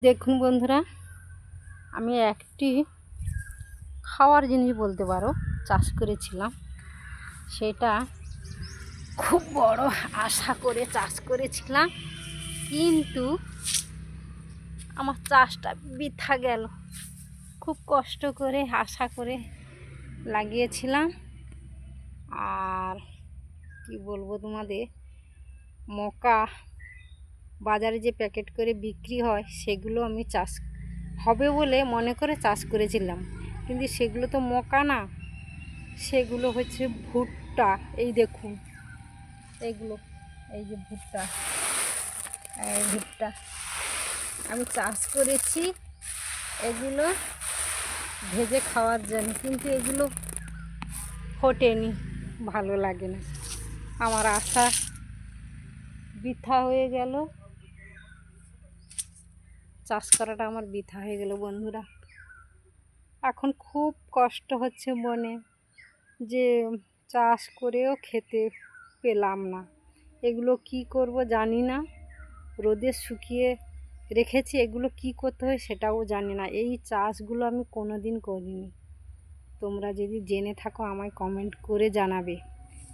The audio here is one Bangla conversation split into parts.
দেখুন বন্ধুরা, আমি একটি খাওয়ার জিনিস বলতে পারো চাষ করেছিলাম। সেটা খুব বড় আশা করে চাষ করেছিলাম, কিন্তু আমার চাষটা বৃথা গেল। খুব কষ্ট করে আশা করে লাগিয়েছিলাম। আর কি বলবো তোমাদের, মকা বাজারে যে প্যাকেট করে বিক্রি হয় সেগুলো আমি চাষ হবে বলে মনে করে চাষ করেছিলাম, কিন্তু সেগুলো তো মকা না, সেগুলো হচ্ছে ভুট্টা। এই দেখুন এইগুলো, এই যে ভুট্টা, এই ভুট্টা আমি চাষ করেছি এগুলো ভেজে খাওয়ার জন্য, কিন্তু এগুলো ফোটেনি, ভালো লাগে না। আমার আশা বৃথা হয়ে গেল, চাষ করাটা আমার বৃথা হয়ে গেল বন্ধুরা। এখন খুব কষ্ট হচ্ছে মনে, যে চাষ করেও খেতে পেলাম না। এগুলো কি করব জানি না, রোদে শুকিয়ে রেখেছি, এগুলো কি করতে হয় সেটাও জানি না। এই চাষগুলো আমি কোনো দিন করিনি। তোমরা যদি জেনে থাকো আমায় কমেন্ট করে জানাবে।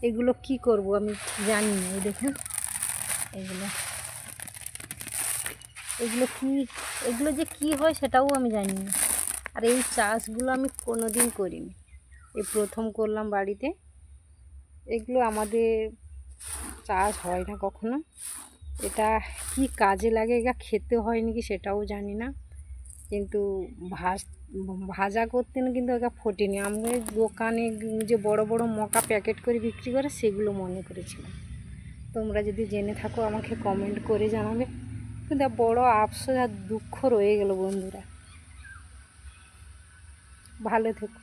এগুলো কি করব আমি জানি না। এই দেখুন এগুলো, এগুলো কি, এগুলো যে কি হয় সেটাও আমি জানি না। আর এই চাষগুলো আমি কোনো দিন করিনি, এই প্রথম করলাম বাড়িতে। এগুলো আমাদের চাষ হয় না কখনো। এটা কি কাজে লাগে, এটা খেতে হয় নাকি সেটাও জানি না, কিন্তু ভাজা করতে না, কিন্তু এটা ফোটেনি। আমি দোকানে যে বড় বড় মকা প্যাকেট করে বিক্রি করে সেগুলো মনে করেছিলাম। তোমরা যদি জেনে থাকো আমাকে কমেন্ট করে জানাবে। কিন্তু বড় আফসোস আর দুঃখ রয়ে গেল বন্ধুরা। ভালো থেকো।